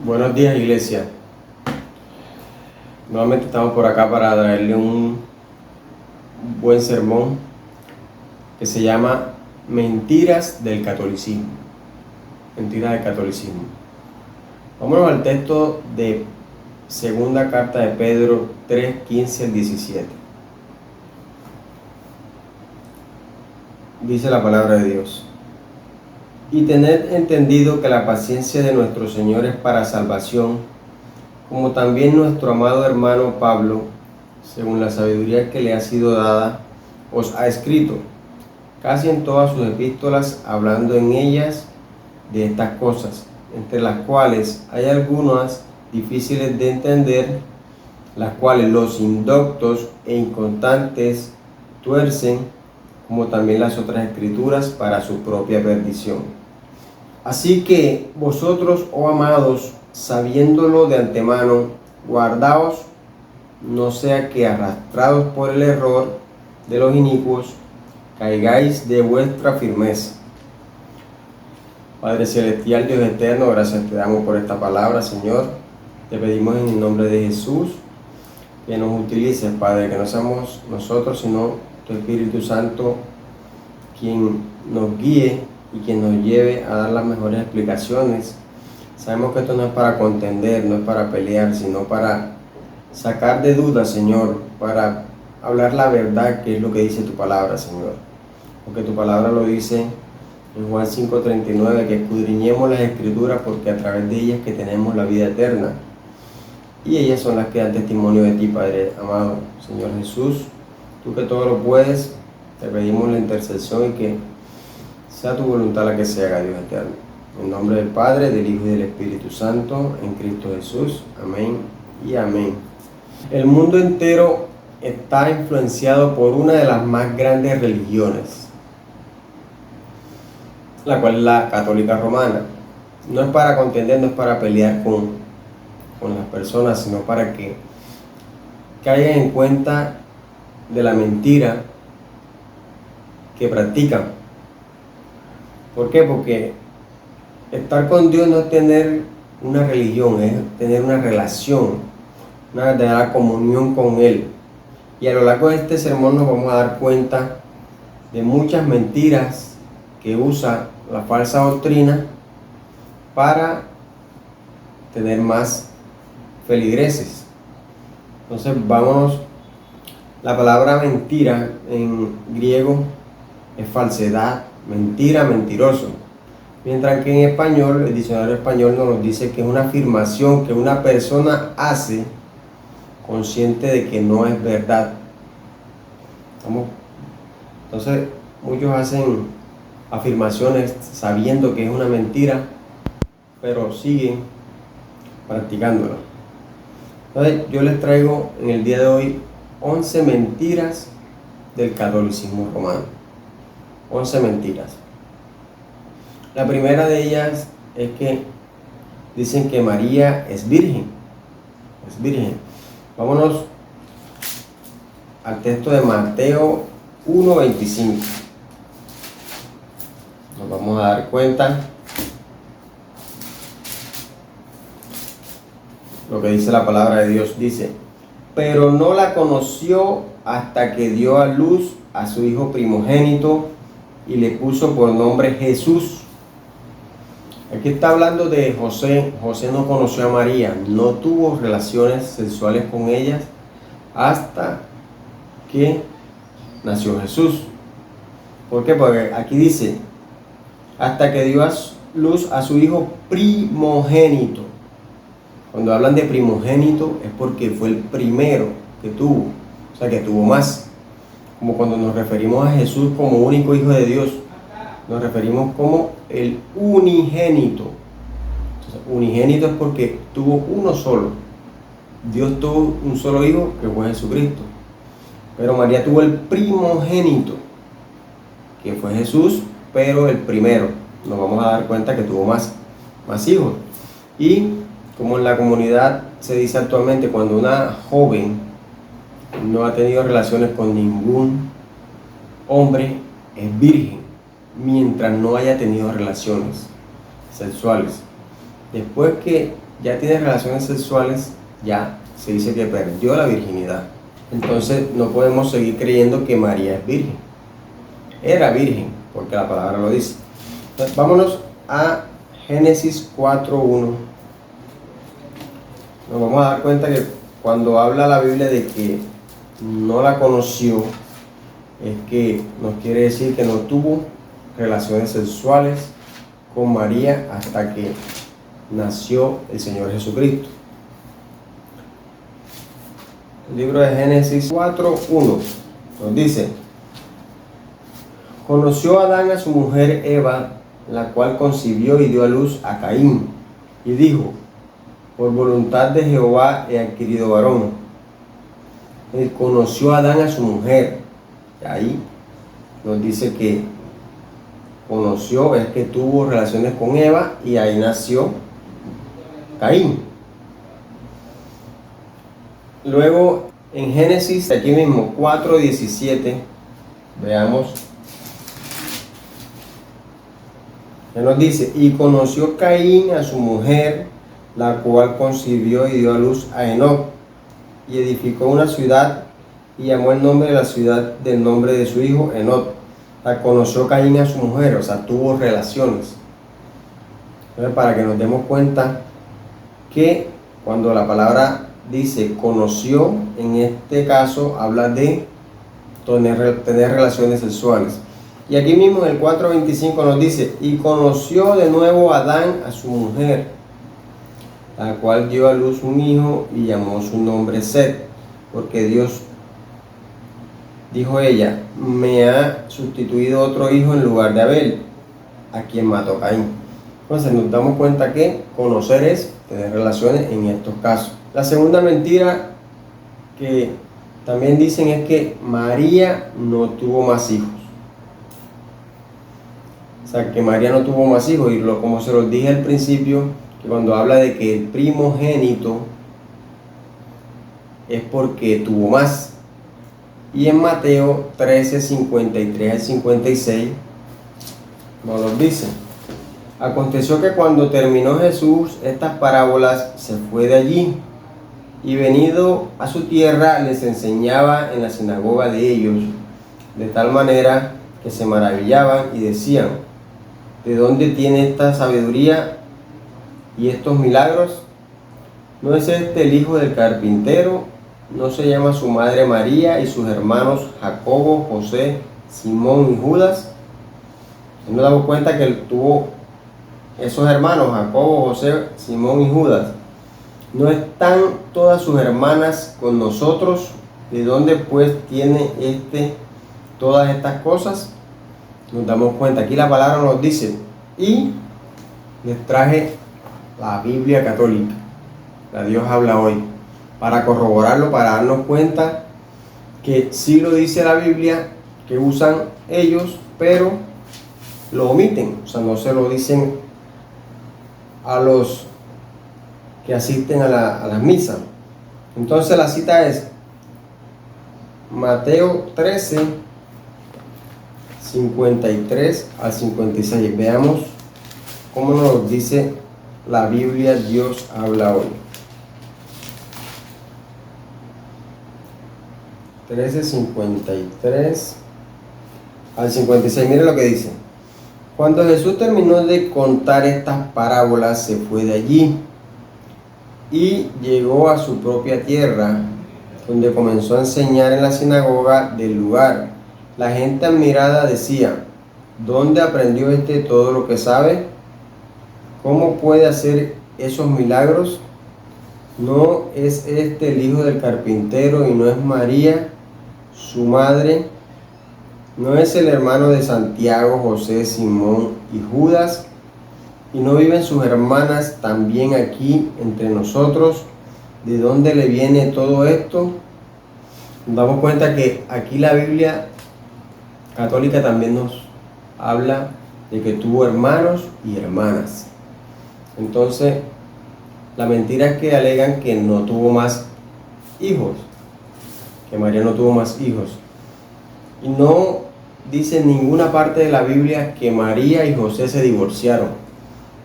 Buenos días, iglesia. Nuevamente estamos por acá para traerle un buen sermón que se llama Mentiras del Catolicismo. Mentiras del Catolicismo. Vámonos al texto de segunda carta de Pedro 3, 15 al 17. Dice la palabra de Dios: Y tened entendido que la paciencia de nuestro Señor es para salvación, como también nuestro amado hermano Pablo, según la sabiduría que le ha sido dada, os ha escrito, casi en todas sus epístolas, hablando en ellas de estas cosas, entre las cuales hay algunas difíciles de entender, las cuales los indoctos e inconstantes tuercen, como también las otras escrituras, para su propia perdición. Así que vosotros, oh amados, sabiéndolo de antemano, guardaos, no sea que arrastrados por el error de los inicuos, caigáis de vuestra firmeza. Padre celestial, Dios eterno, gracias te damos por esta palabra, Señor. Te pedimos en el nombre de Jesús que nos utilices, Padre, que no seamos nosotros, sino tu Espíritu Santo quien nos guíe y quien nos lleve a dar las mejores explicaciones. Sabemos que esto no es para contender, no es para pelear, sino para sacar de dudas, Señor, para hablar la verdad, que es lo que dice tu palabra, Señor. Porque tu palabra lo dice en Juan 5:39, que escudriñemos las Escrituras porque a través de ellas que tenemos la vida eterna. Y ellas son las que dan testimonio de ti, Padre amado. Señor Jesús, tú que todo lo puedes, te pedimos la intercesión y que sea tu voluntad la que se haga, Dios eterno. En nombre del Padre, del Hijo y del Espíritu Santo, en Cristo Jesús. Amén y amén. El mundo entero está influenciado por una de las más grandes religiones, la cual es la católica romana. No es para contender, no es para pelear con las personas, sino para que caigan en cuenta de la mentira que practican. ¿Por qué? Porque estar con Dios no es tener una religión, es tener una relación, una verdadera comunión con Él. Y a lo largo de este sermón nos vamos a dar cuenta de muchas mentiras que usa la falsa doctrina para tener más feligreses. Entonces vámonos. La palabra mentira en griego es falsedad, mentira, mentiroso. Mientras que en español, el diccionario español nos dice que es una afirmación que una persona hace consciente de que no es verdad. Entonces muchos hacen afirmaciones sabiendo que es una mentira, pero siguen practicándola. Entonces yo les traigo en el día de hoy 11 mentiras del catolicismo romano. 11 mentiras. La primera de ellas es que dicen que María es virgen. Es virgen. Vámonos al texto de Mateo 1:25. Nos vamos a dar cuenta lo que dice la palabra de Dios. Dice: pero no la conoció hasta que dio a luz a su hijo primogénito y le puso por nombre Jesús. Aquí está hablando de José. José no conoció a María, no tuvo relaciones sexuales con ella hasta que nació Jesús. ¿Por qué? Porque aquí dice, hasta que dio a luz a su hijo primogénito. Cuando hablan de primogénito es porque fue el primero que tuvo, o sea que tuvo más. Como cuando nos referimos a Jesús como único hijo de Dios, nos referimos como el unigénito. Entonces, unigénito es porque tuvo uno solo. Dios tuvo un solo hijo que fue Jesucristo. Pero María tuvo el primogénito, que fue Jesús, pero el primero. Nos vamos a dar cuenta que tuvo más hijos. Y como en la comunidad se dice actualmente, cuando una joven no ha tenido relaciones con ningún hombre, es virgen, mientras no haya tenido relaciones sexuales. Después que ya tiene relaciones sexuales, ya se dice que perdió la virginidad. Entonces no podemos seguir creyendo que María es virgen. Era virgen, porque la palabra lo dice. Entonces, vámonos a Génesis 4:1. Nos vamos a dar cuenta que cuando habla la Biblia de que no la conoció, es que nos quiere decir que no tuvo relaciones sexuales con María hasta que nació el Señor Jesucristo. El libro de Génesis 4:1 nos dice: conoció Adán a su mujer Eva, la cual concibió y dio a luz a Caín, y dijo: por voluntad de Jehová he adquirido varón. Él conoció a Adán a su mujer. Y ahí nos dice que conoció, es que tuvo relaciones con Eva, y ahí nació Caín. Luego en Génesis, aquí mismo 4:17, veamos. Ya nos dice: y conoció Caín a su mujer, la cual concibió y dio a luz a Enoc, y edificó una ciudad, y llamó el nombre de la ciudad del nombre de su hijo Enoc. La conoció Caín a su mujer, o sea, tuvo relaciones. Entonces, para que nos demos cuenta que cuando la palabra dice conoció, en este caso habla de tener relaciones sexuales. Y aquí mismo en el 4:25 nos dice: y conoció de nuevo Adán a su mujer, la cual dio a luz un hijo, y llamó su nombre Set, porque Dios, dijo ella, me ha sustituido otro hijo en lugar de Abel, a quien mató Caín. Entonces nos damos cuenta que conocer es tener relaciones en estos casos. La segunda mentira que también dicen es que María no tuvo más hijos. O sea, que María no tuvo más hijos, y como se los dije al principio, que cuando habla de que el primogénito es porque tuvo más. Y en Mateo 13:53 al 56 nos lo dice: aconteció que cuando terminó Jesús estas parábolas, se fue de allí, y venido a su tierra les enseñaba en la sinagoga de ellos, de tal manera que se maravillaban y decían: ¿de dónde tiene esta sabiduría y estos milagros? ¿No es este el hijo del carpintero? ¿No se llama su madre María y sus hermanos Jacobo, José, Simón y Judas? Y nos damos cuenta que él tuvo esos hermanos, Jacobo, José, Simón y Judas. ¿No están todas sus hermanas con nosotros? ¿De dónde pues tiene todas estas cosas? Nos damos cuenta, aquí la palabra nos dice, y les traje la Biblia católica, la Dios habla hoy, para corroborarlo, para darnos cuenta que sí lo dice la Biblia, que usan ellos, pero lo omiten, o sea, no se lo dicen a los que asisten a las misas. Entonces la cita es Mateo 13, 53 al 56. Veamos cómo nos dice la Biblia Dios habla hoy. 13, 53 al 56. Mire lo que dice: cuando Jesús terminó de contar estas parábolas, se fue de allí y llegó a su propia tierra, donde comenzó a enseñar en la sinagoga del lugar. La gente admirada decía: ¿dónde aprendió todo lo que sabe? ¿Cómo puede hacer esos milagros? ¿No es este el hijo del carpintero y no es María su madre? ¿No es el hermano de Santiago, José, Simón y Judas? ¿Y no viven sus hermanas también aquí entre nosotros? ¿De dónde le viene todo esto? Nos damos cuenta que aquí la Biblia católica también nos habla de que tuvo hermanos y hermanas. Entonces, la mentira es que alegan que no tuvo más hijos, que María no tuvo más hijos. Y no dice en ninguna parte de la Biblia que María y José se divorciaron,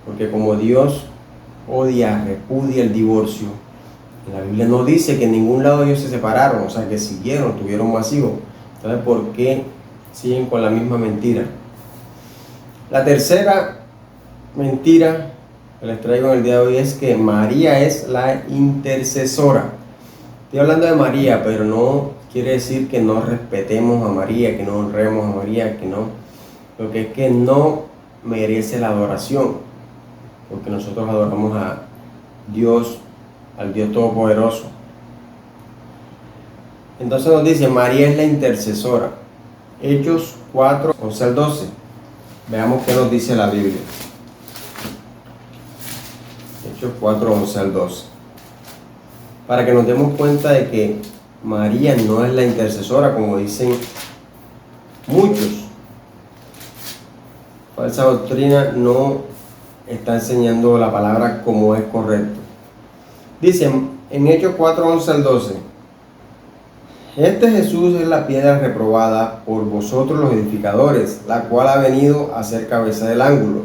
porque como Dios odia, repudia el divorcio. En la Biblia no dice que en ningún lado ellos se separaron, o sea que siguieron, tuvieron más hijos. Entonces, ¿por qué siguen con la misma mentira? La tercera mentira que les traigo en el día de hoy es que María es la intercesora. Estoy hablando de María, pero no quiere decir que no respetemos a María, que no honremos a María, que no. Lo que es que no merece la adoración, porque nosotros adoramos a Dios, al Dios Todopoderoso. Entonces nos dice, María es la intercesora. Hechos 4, 11 al 12. Veamos qué nos dice la Biblia. Hechos 4, 11 al 12. Para que nos demos cuenta de que María no es la intercesora, como dicen muchos. Falsa doctrina no está enseñando la palabra como es correcto. Dicen en Hechos 4, 11 al 12. Este Jesús es la piedra reprobada por vosotros los edificadores, la cual ha venido a ser cabeza del ángulo.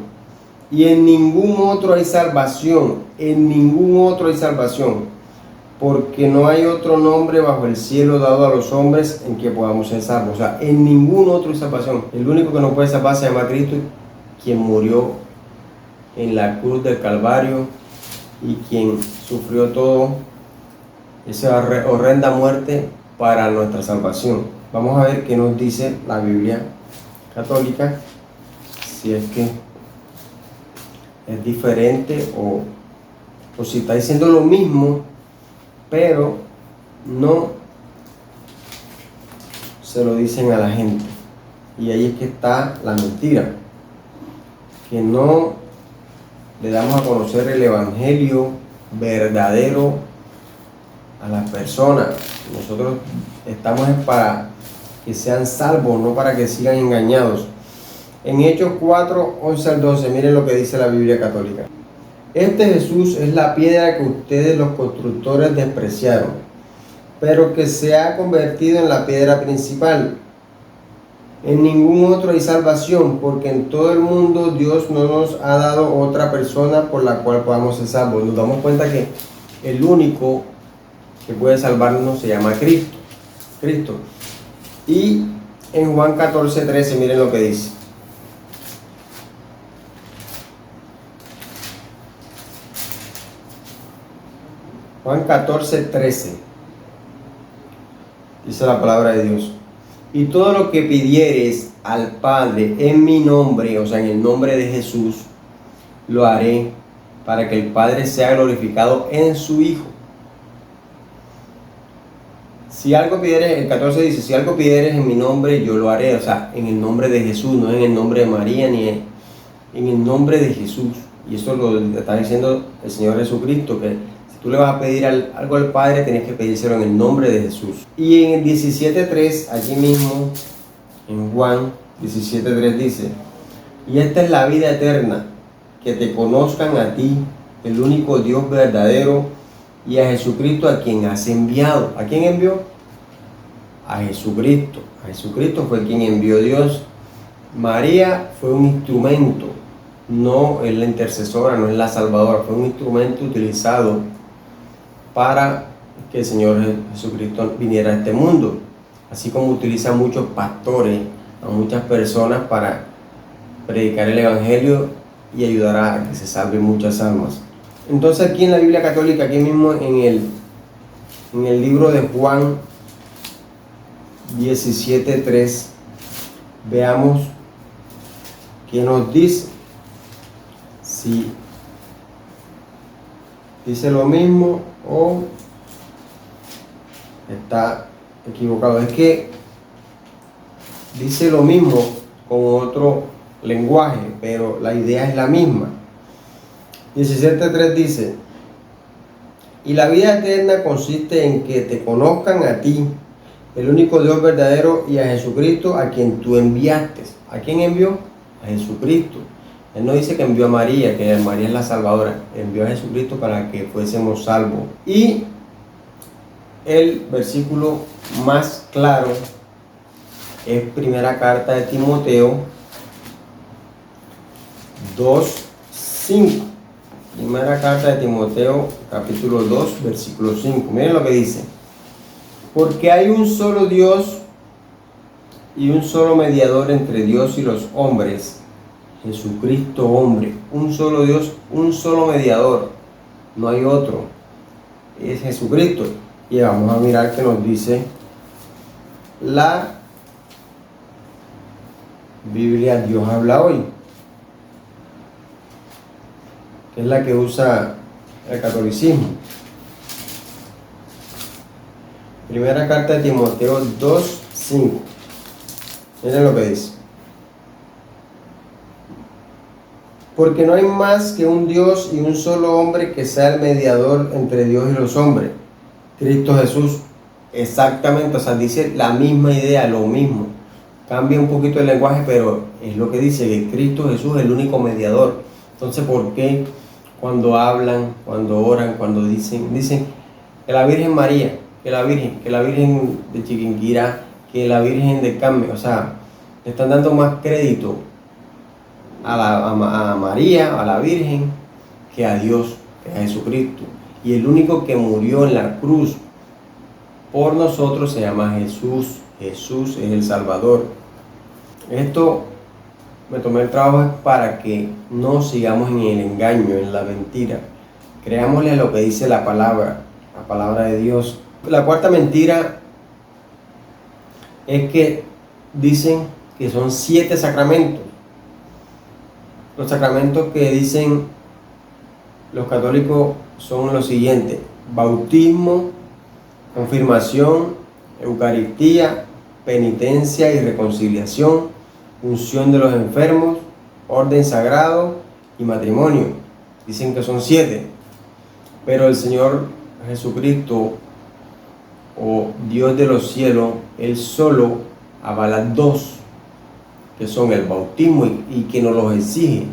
Y en ningún otro hay salvación, porque no hay otro nombre bajo el cielo dado a los hombres en que podamos ser salvos. O sea, en ningún otro hay salvación. El único que nos puede salvar se llama Cristo, quien murió en la cruz del Calvario y quien sufrió todo esa horrenda muerte para nuestra salvación. Vamos a ver qué nos dice la Biblia católica, si es que es diferente o si está diciendo lo mismo, pero no se lo dicen a la gente. Y ahí es que está la mentira, que no le damos a conocer el evangelio verdadero a las personas. Nosotros estamos para que sean salvos, no para que sigan engañados. En Hechos 4, 11 al 12, miren lo que dice la Biblia católica. Este Jesús es la piedra que ustedes los constructores despreciaron, pero que se ha convertido en la piedra principal. En ningún otro hay salvación, porque en todo el mundo Dios no nos ha dado otra persona por la cual podamos ser salvos. Nos damos cuenta que el único que puede salvarnos se llama Cristo. Y en Juan 14, 13, miren lo que dice. Juan 14, 13. Dice la palabra de Dios. Y todo lo que pidieres al Padre en mi nombre, o sea, en el nombre de Jesús, lo haré para que el Padre sea glorificado en su Hijo. Si algo pidieres, el 14 dice, si algo pidieres en mi nombre, yo lo haré. O sea, en el nombre de Jesús, no en el nombre de María, ni en el nombre de Jesús. Y eso lo está diciendo el Señor Jesucristo, que si tú le vas a pedir algo al Padre, tienes que pedírselo en el nombre de Jesús. Y en el 17.3, allí mismo, en Juan 17.3 dice, y esta es la vida eterna, que te conozcan a ti, el único Dios verdadero, y a Jesucristo a quien has enviado. ¿A quién envió? A Jesucristo. A Jesucristo fue quien envió Dios. María fue un instrumento, no es la intercesora, no es la salvadora, fue un instrumento utilizado para que el Señor Jesucristo viniera a este mundo. Así como utilizan muchos pastores a muchas personas para predicar el Evangelio y ayudar a que se salven muchas almas. Entonces aquí en la Biblia católica, aquí mismo en el libro de Juan 17.3, veamos qué nos dice. Si dice lo mismo o está equivocado. Es que dice lo mismo con otro lenguaje, pero la idea es la misma. 17.3 dice, y la vida eterna consiste en que te conozcan a ti, el único Dios verdadero, y a Jesucristo a quien tú enviaste. ¿A quién envió? A Jesucristo. Él no dice que envió a María, que María es la salvadora. Envió a Jesucristo para que fuésemos salvos. Y el versículo más claro es primera carta de Timoteo 2:5. Primera carta de Timoteo, capítulo 2, versículo 5. Miren lo que dice. Porque hay un solo Dios y un solo mediador entre Dios y los hombres, Jesucristo hombre. Un solo Dios, un solo mediador. No hay otro. Es Jesucristo. Y vamos a mirar qué nos dice la Biblia Dios habla hoy, que es la que usa el catolicismo. Primera carta de Timoteo 2:5. Miren lo que dice. Porque no hay más que un Dios y un solo hombre que sea el mediador entre Dios y los hombres, Cristo Jesús. Exactamente, o sea, dice la misma idea, lo mismo. Cambia un poquito el lenguaje, pero es lo que dice, que Cristo Jesús es el único mediador. Entonces, ¿por qué cuando hablan, cuando oran, cuando dicen que la Virgen María, que la Virgen de Chiquinquirá, que la Virgen de Carmen, o sea, le están dando más crédito a María, a la Virgen, que a Dios, que a Jesucristo? Y el único que murió en la cruz por nosotros se llama Jesús. Jesús es el Salvador. Esto me tomé el trabajo para que no sigamos en el engaño, en la mentira. Creámosle lo que dice la palabra de Dios. La cuarta mentira es que dicen que son 7 sacramentos. Los sacramentos que dicen los católicos son los siguientes: bautismo, confirmación, Eucaristía, penitencia y reconciliación, unción de los enfermos, orden sagrado y matrimonio. Dicen que son 7, pero el Señor Jesucristo, o Dios de los cielos, Él solo avala 2, que son el bautismo y que nos los exige: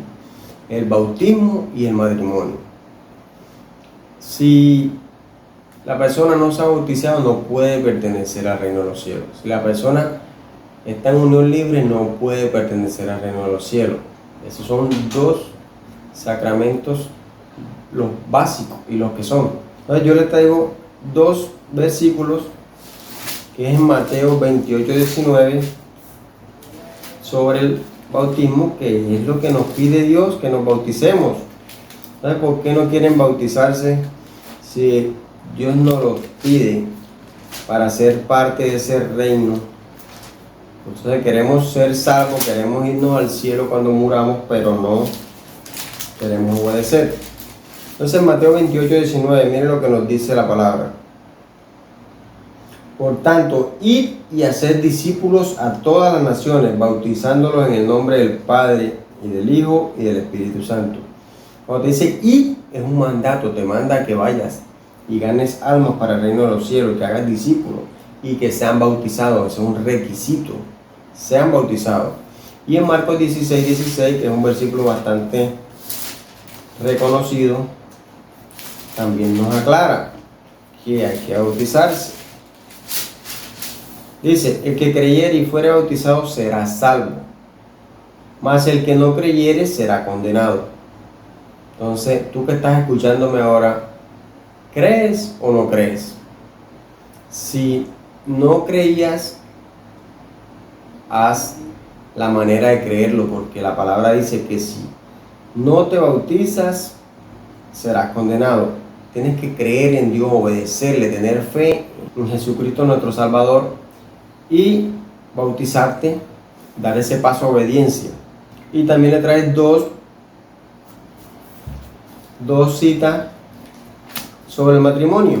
el bautismo y el matrimonio. Si la persona no se ha bautizado, no puede pertenecer al reino de los cielos. Si la persona está en unión libre, no puede pertenecer al reino de los cielos. Esos son 2 sacramentos, los básicos y los que son. Entonces yo les traigo 2 versículos, que es en Mateo 28:19, sobre el bautismo, que es lo que nos pide Dios, que nos bauticemos. ¿Sabes por qué no quieren bautizarse si Dios nos lo pide para ser parte de ese reino? Entonces queremos ser salvos, queremos irnos al cielo cuando muramos, pero no queremos obedecer. Entonces Mateo 28:19, miren lo que nos dice la palabra. Por tanto, id y haced discípulos a todas las naciones, bautizándolos en el nombre del Padre, y del Hijo, y del Espíritu Santo. Cuando te dice id, es un mandato, te manda a que vayas y ganes almas para el reino de los cielos, que hagas discípulos y que sean bautizados. Ese es un requisito, sean bautizados. Y en Marcos 16:16, que es un versículo bastante reconocido, también nos aclara que hay que bautizarse. Dice: el que creyere y fuere bautizado será salvo, mas el que no creyere será condenado. Entonces, tú que estás escuchándome ahora, ¿crees o no crees? Si no creías, haz la manera de creerlo, porque la palabra dice que si no te bautizas, serás condenado. Tienes que creer en Dios, obedecerle, tener fe en Jesucristo nuestro Salvador y bautizarte, dar ese paso a obediencia. Y también le traes dos citas sobre el matrimonio.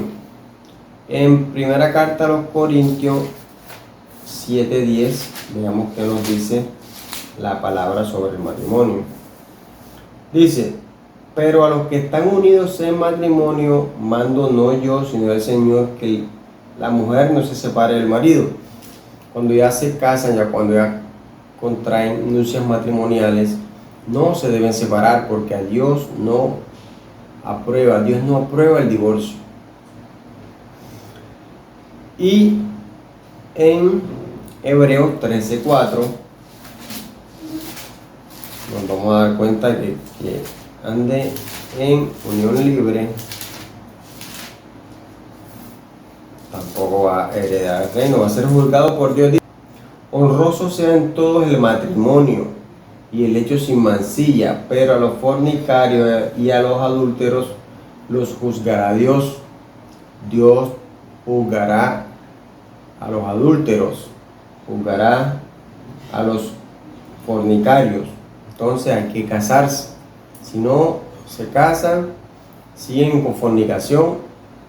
En primera carta a los Corintios 7:10, veamos qué nos dice la palabra sobre el matrimonio. Dice: pero a los que están unidos en matrimonio, mando no yo, sino el Señor, que la mujer no se separe del marido. Cuando ya se casan, ya cuando ya contraen nupcias matrimoniales, no se deben separar, porque a Dios no aprueba el divorcio. Y en Hebreos 13:4 nos vamos a dar cuenta que ande en unión libre, tampoco va a heredar el reino, va a ser juzgado por Dios. Honroso sea en todos el matrimonio y el hecho sin mancilla, pero a los fornicarios y a los adúlteros los juzgará Dios. Dios juzgará a los adúlteros, juzgará a los fornicarios. Entonces hay que casarse. Si no se casan, siguen con fornicación,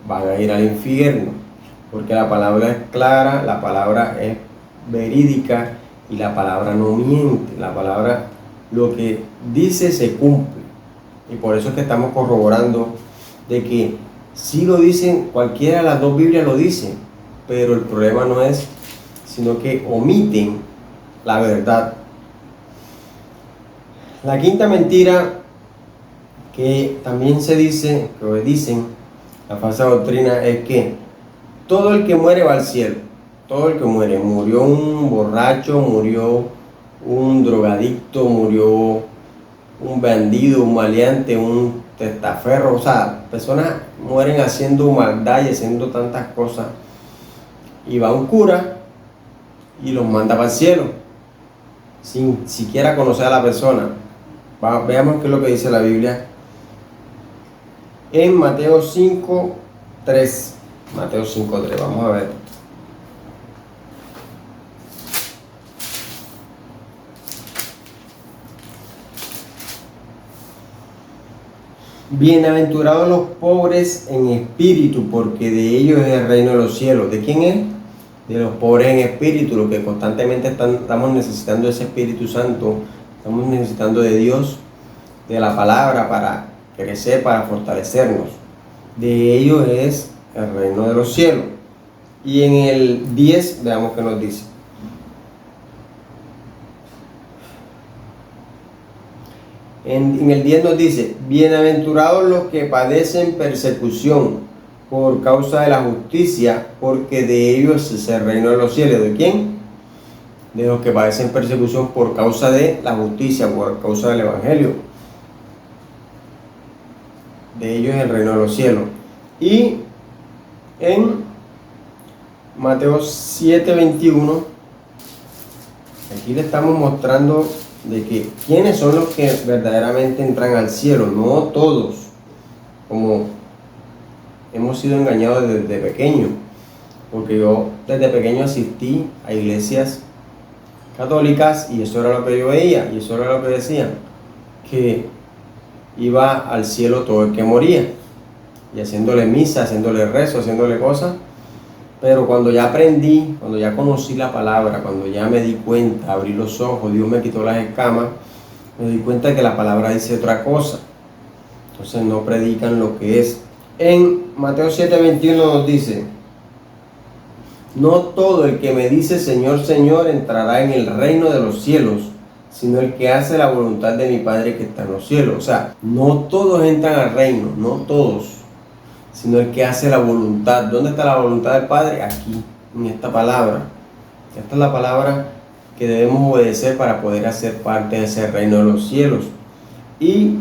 van a ir al infierno, porque la palabra es clara, la palabra es verídica y la palabra no miente. La palabra, lo que dice, se cumple, y por eso es que estamos corroborando de que si lo dicen, cualquiera de las dos Biblias lo dice, pero el problema no es sino que omiten la verdad. La quinta mentira que también se dice, que dicen la falsa doctrina, es que todo el que muere va al cielo. Todo el que muere, murió un borracho, murió un drogadicto, murió un bandido, un maleante, un testaferro, o sea, personas mueren haciendo maldad y haciendo tantas cosas, y va un cura y los manda para el cielo sin siquiera conocer a la persona. Veamos qué es lo que dice la Biblia en Mateo 5:3. Mateo 5:3, vamos a ver. Bienaventurados los pobres en espíritu, porque de ellos es el reino de los cielos. ¿De quién es? De los pobres en espíritu, los que constantemente estamos necesitando ese Espíritu Santo, estamos necesitando de Dios, de la palabra para crecer, para fortalecernos. De ellos es el reino de los cielos. Y en el 10, veamos qué nos dice. En el 10 nos dice: bienaventurados los que padecen persecución por causa de la justicia, porque de ellos es el reino de los cielos. ¿De quién? De los que padecen persecución por causa de la justicia, por causa del evangelio. De ellos es el reino de los cielos. Y en Mateo 7:21, aquí le estamos mostrando de que quiénes son los que verdaderamente entran al cielo. No todos, como hemos sido engañados desde pequeño, porque yo desde pequeño asistí a iglesias católicas y eso era lo que yo veía, y eso era lo que decían, que iba al cielo todo el que moría, y haciéndole misa, haciéndole rezo, haciéndole cosas. Pero cuando ya aprendí, cuando ya conocí la palabra, cuando ya me di cuenta, abrí los ojos, Dios me quitó las escamas, me di cuenta de que la palabra dice otra cosa. Entonces no predican lo que es. En Mateo 7:21 nos dice: no todo el que me dice Señor, Señor entrará en el reino de los cielos, sino el que hace la voluntad de mi Padre que está en los cielos. O sea, no todos entran al reino, no todos, sino el que hace la voluntad. ¿Dónde está la voluntad del Padre? Aquí, en esta palabra. Esta es la palabra que debemos obedecer para poder hacer parte de ese reino de los cielos. Y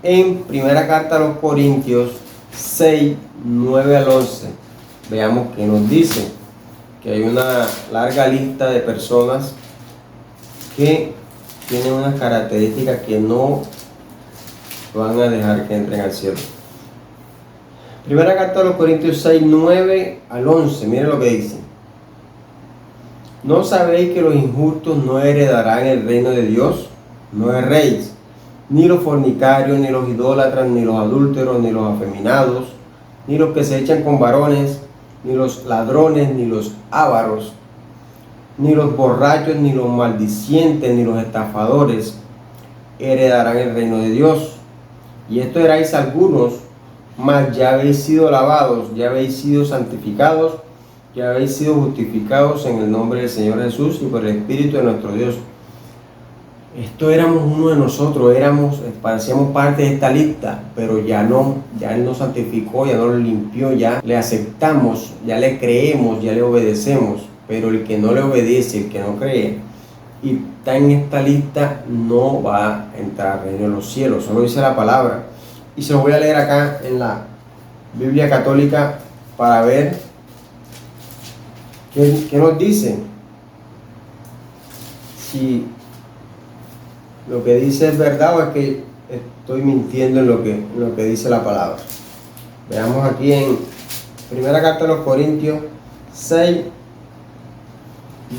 en primera carta a los Corintios 6:9-11, veamos qué nos dice. Que hay una larga lista de personas que tienen unas características que no van a dejar que entren al cielo. Primera carta a los Corintios 6:9-11, miren lo que dice: ¿no sabéis que los injustos no heredarán el reino de Dios? No erréis, ni los fornicarios, ni los idólatras, ni los adúlteros, ni los afeminados, ni los que se echan con varones, ni los ladrones, ni los ávaros, ni los borrachos, ni los maldicientes, ni los estafadores heredarán el reino de Dios. Y esto erais algunos, mas ya habéis sido lavados, ya habéis sido santificados, ya habéis sido justificados en el nombre del Señor Jesús y por el Espíritu de nuestro Dios. Esto éramos uno de nosotros, parecíamos parte de esta lista, pero ya no, ya Él nos santificó, ya nos limpió, ya le aceptamos, ya le creemos, ya le obedecemos. Pero el que no le obedece, el que no cree y está en esta lista, no va a entrar al reino de los cielos. Solo dice la palabra. Y se lo voy a leer acá en la Biblia católica para ver qué nos dice. Si lo que dice es verdad o es que estoy mintiendo en lo que dice la palabra. Veamos aquí en primera carta de los Corintios 6,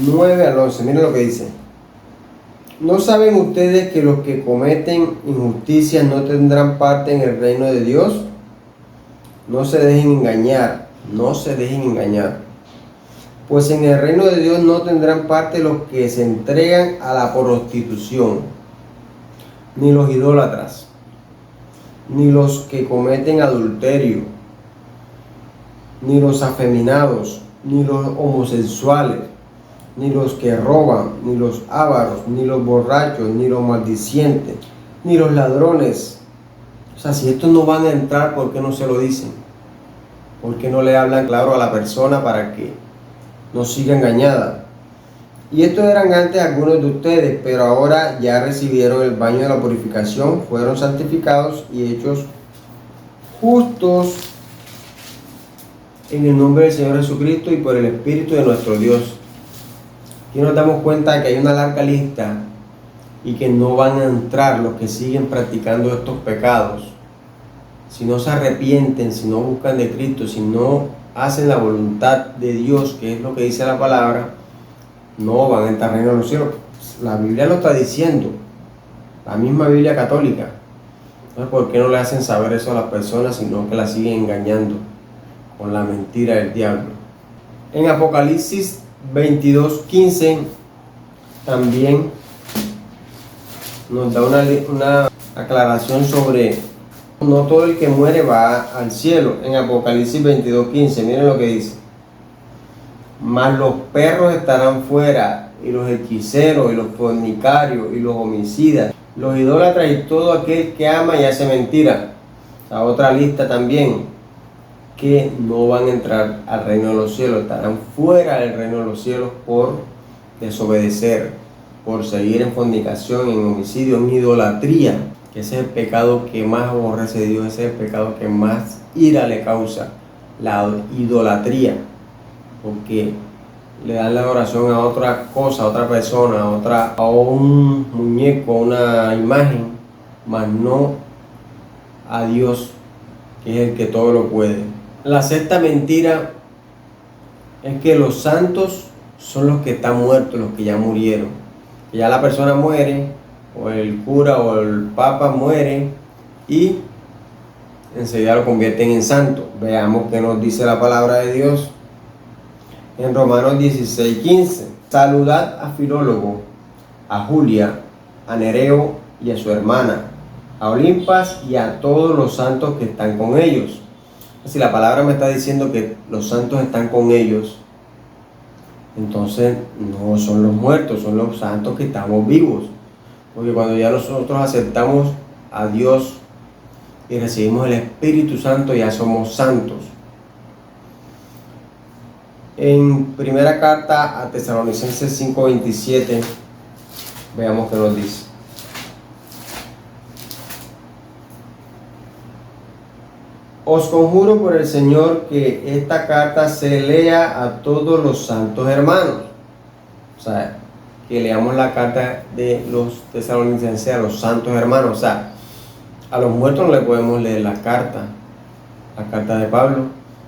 9 al 11. Miren lo que dice. ¿No saben ustedes que los que cometen injusticias no tendrán parte en el reino de Dios? No se dejen engañar, no se dejen engañar. Pues en el reino de Dios no tendrán parte los que se entregan a la prostitución, ni los idólatras, ni los que cometen adulterio, ni los afeminados, ni los homosexuales, ni los que roban, ni los ávaros, ni los borrachos, ni los maldicientes, ni los ladrones. O sea, si estos no van a entrar, ¿por qué no se lo dicen? ¿Por qué no le hablan claro a la persona para que no siga engañada? Y estos eran antes algunos de ustedes, pero ahora ya recibieron el baño de la purificación, fueron santificados y hechos justos en el nombre del Señor Jesucristo y por el Espíritu de nuestro Dios. Aquí nos damos cuenta de que hay una larga lista y que no van a entrar los que siguen practicando estos pecados. Si no se arrepienten, si no buscan de Cristo, si no hacen la voluntad de Dios, que es lo que dice la palabra, no van a entrar al reino de los cielos. La Biblia lo está diciendo, la misma Biblia católica. Entonces, ¿por qué no le hacen saber eso a las personas, sino que las siguen engañando con la mentira del diablo? En Apocalipsis 22:15 también nos da una aclaración sobre no todo el que muere va al cielo. En Apocalipsis 22:15, miren lo que dice. Mas los perros estarán fuera, y los hechiceros, y los fornicarios, y los homicidas, los idólatras y todo aquel que ama y hace mentira. La otra lista también, que no van a entrar al reino de los cielos, estarán fuera del reino de los cielos por desobedecer, por seguir en fornicación, en homicidio, en idolatría, que ese es el pecado que más aborrece Dios, ese es el pecado que más ira le causa, la idolatría, porque le dan la adoración a otra cosa, a otra persona, a un muñeco, a una imagen, mas no a Dios, que es el que todo lo puede. La sexta mentira es que los santos son los que están muertos, los que ya murieron. Que ya la persona muere, o el cura o el papa muere, y enseguida lo convierten en santo. Veamos qué nos dice la palabra de Dios en Romanos 16:15. Saludad a Filólogo, a Julia, a Nereo y a su hermana, a Olimpas y a todos los santos que están con ellos. Si la palabra me está diciendo que los santos están con ellos, entonces no son los muertos, son los santos que estamos vivos. Porque cuando ya nosotros aceptamos a Dios y recibimos el Espíritu Santo, ya somos santos. En primera carta a Tesalonicenses 5:27, veamos qué nos dice. Os conjuro por el Señor que esta carta se lea a todos los santos hermanos. O sea, que leamos la carta de los tesalonicenses a los santos hermanos. O sea, a los muertos no le podemos leer la carta de Pablo.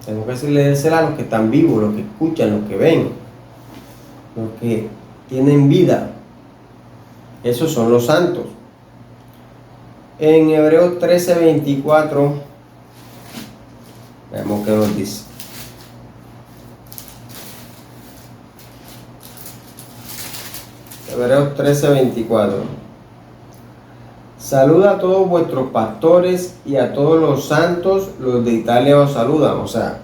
Tenemos que leérsela a los que están vivos, los que escuchan, los que ven, los que tienen vida. Esos son los santos. En Hebreos 13:24, veamos qué nos dice. Hebreos 13:24. Saluda a todos vuestros pastores y a todos los santos, los de Italia os saludan. O sea,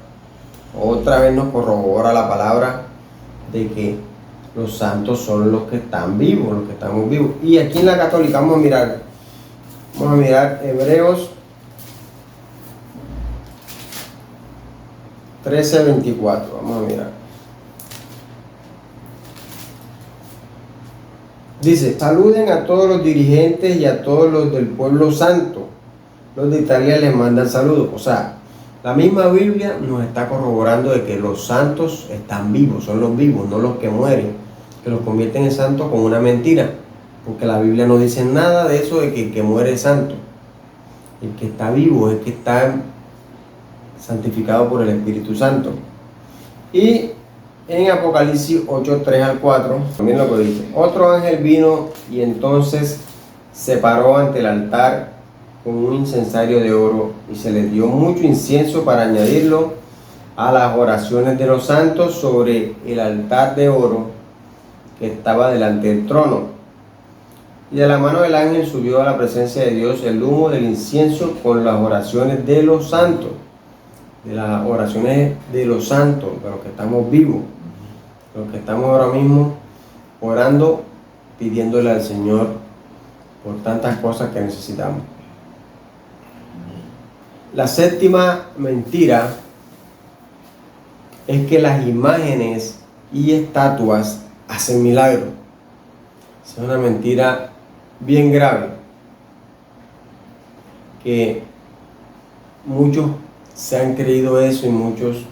otra vez nos corrobora la palabra de que los santos son los que están vivos, los que estamos vivos. Y aquí en la católica vamos a mirar Hebreos 13:24. Vamos a mirar. Dice: saluden a todos los dirigentes y a todos los del pueblo santo. los de Italia les mandan saludos. O sea, la misma Biblia nos está corroborando de que los santos están vivos, son los vivos, no los que mueren, que los convierten en santos con una mentira, porque la Biblia no dice nada de eso de que el que muere es santo. El que está vivo es el que está santificado por el Espíritu Santo. Y en Apocalipsis 8, 3 al 4, también lo que dice: otro ángel vino y entonces se paró ante el altar con un incensario de oro, y se le dio mucho incienso para añadirlo a las oraciones de los santos sobre el altar de oro que estaba delante del trono. Y de la mano del ángel subió a la presencia de Dios el humo del incienso con las oraciones de los santos, de las oraciones de los santos, de los que estamos vivos, los que estamos ahora mismo orando, pidiéndole al Señor por tantas cosas que necesitamos. La séptima mentira es que las imágenes y estatuas hacen milagros. Es una mentira bien grave, que muchos se han creído eso y muchos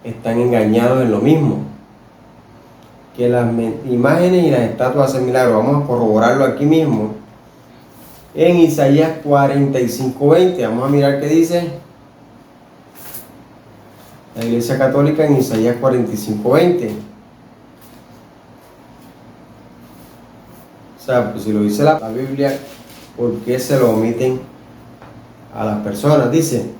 están engañados en lo mismo, que las imágenes y las estatuas hacen milagros. Vamos a corroborarlo aquí mismo en Isaías 45:20. Vamos a mirar qué dice la Iglesia Católica en Isaías 45:20. O sea, pues si lo dice la Biblia, ¿por qué se lo omiten a las personas? Dice: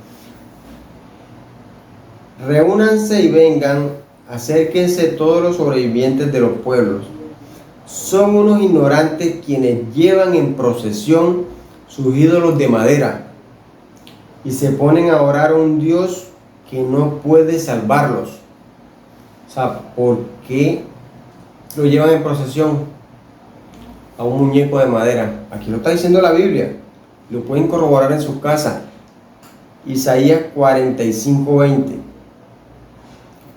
reúnanse y vengan, acérquense todos los sobrevivientes de los pueblos. Son unos ignorantes quienes llevan en procesión sus ídolos de madera y se ponen a orar a un Dios que no puede salvarlos. O sea, ¿por qué lo llevan en procesión a un muñeco de madera? Aquí lo está diciendo la Biblia, lo pueden corroborar en sus casas. Isaías 45:20.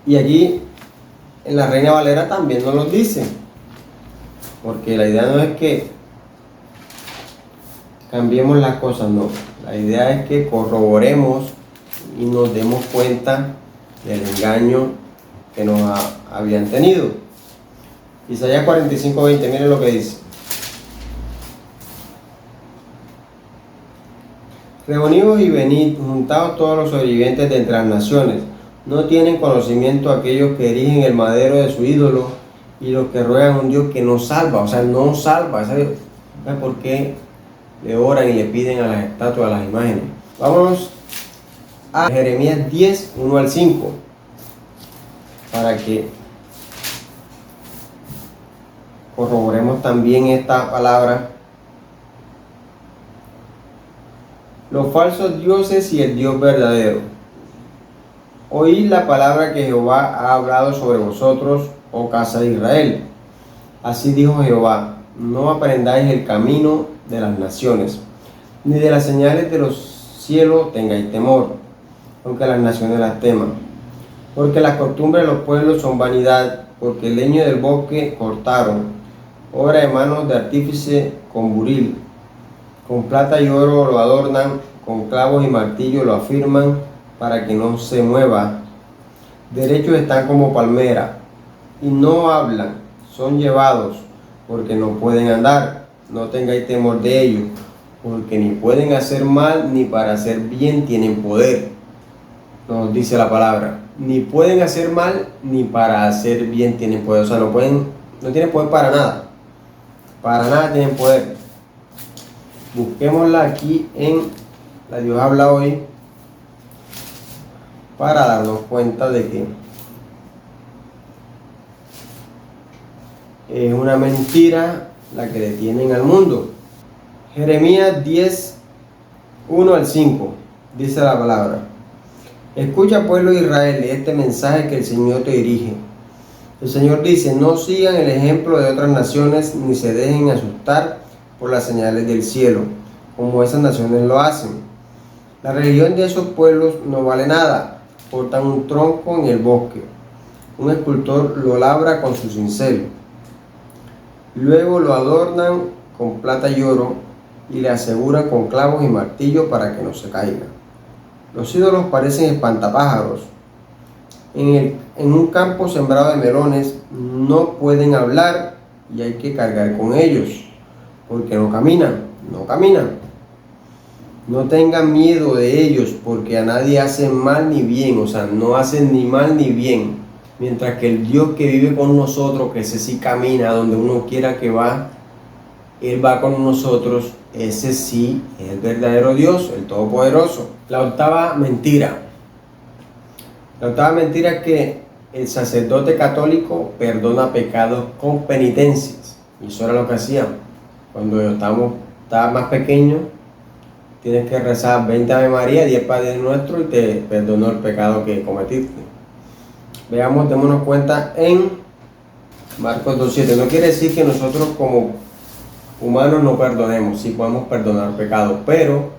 Y allí en la Reina Valera también nos lo dice, porque la idea no es que cambiemos las cosas, no. La idea es que corroboremos y nos demos cuenta del engaño que nos habían tenido. Isaías 45:20, miren lo que dice: reunidos y venid, juntados todos los sobrevivientes de entre las naciones. No tienen conocimiento aquellos que erigen el madero de su ídolo y los que ruegan a un Dios que no salva. O sea, no salva. ¿Sabes por qué le oran y le piden a las estatuas, a las imágenes? Vamos a Jeremías 10, 1 al 5, para que corroboremos también esta palabra. Los falsos dioses y el Dios verdadero. Oíd la palabra que Jehová ha hablado sobre vosotros, oh casa de Israel. Así dijo Jehová: no aprendáis el camino de las naciones, ni de las señales de los cielos tengáis temor, aunque las naciones las teman. Porque las costumbres de los pueblos son vanidad, porque el leño del bosque cortaron, obra de manos de artífice con buril. Con plata y oro lo adornan, con clavos y martillo lo afirman, para que no se mueva. Derechos están como palmera, y no hablan, son llevados, porque no pueden andar. No tengáis temor de ellos, porque ni pueden hacer mal, ni para hacer bien tienen poder. Nos dice la palabra, ni pueden hacer mal, ni para hacer bien tienen poder. O sea, no tienen poder para nada tienen poder. Busquémosla aquí en la Dios habla hoy, para darnos cuenta de que es una mentira la que le tienen al mundo. Jeremías 10, 1 al 5, dice la palabra: escucha, pueblo de Israel, este mensaje que el Señor te dirige. El Señor dice: no sigan el ejemplo de otras naciones, ni se dejen asustar por las señales del cielo, como esas naciones lo hacen. La religión de esos pueblos no vale nada. Cortan un tronco en el bosque, un escultor lo labra con su cincel, luego lo adornan con plata y oro, y le aseguran con clavos y martillos para que no se caiga. Los ídolos parecen espantapájaros. En un campo sembrado de melones no pueden hablar y hay que cargar con ellos, porque no caminan. No tengan miedo de ellos, porque a nadie hacen mal ni bien, o sea, no hacen ni mal ni bien. Mientras que el Dios que vive con nosotros, que ese sí camina donde uno quiera que va, Él va con nosotros, ese sí es el verdadero Dios, el Todopoderoso. La octava mentira es que el sacerdote católico perdona pecados con penitencias. Y eso era lo que hacía. Cuando yo estaba más pequeño, tienes que rezar 20 Ave María, 10 Padre Nuestro y te perdonó el pecado que cometiste. Veamos, démonos cuenta en Marcos 2.7. No quiere decir que nosotros como humanos no perdonemos, sí podemos perdonar pecados, pero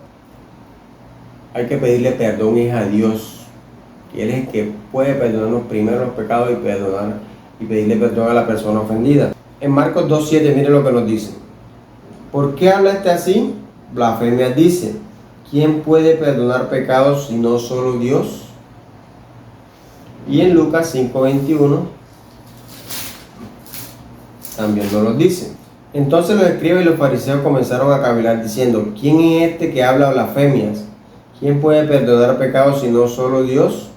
hay que pedirle perdón a Dios, que Él es el que puede perdonarnos primero los pecados y pedirle perdón a la persona ofendida. En Marcos 2.7, mire lo que nos dice. ¿Por qué habla así? Blasfemias dice. ¿Quién puede perdonar pecados si no solo Dios? Y en Lucas 5.21 también nos lo dice. Entonces los escribas y los fariseos comenzaron a cavilar diciendo: ¿quién es este que habla blasfemias? ¿Quién puede perdonar pecados si no solo Dios?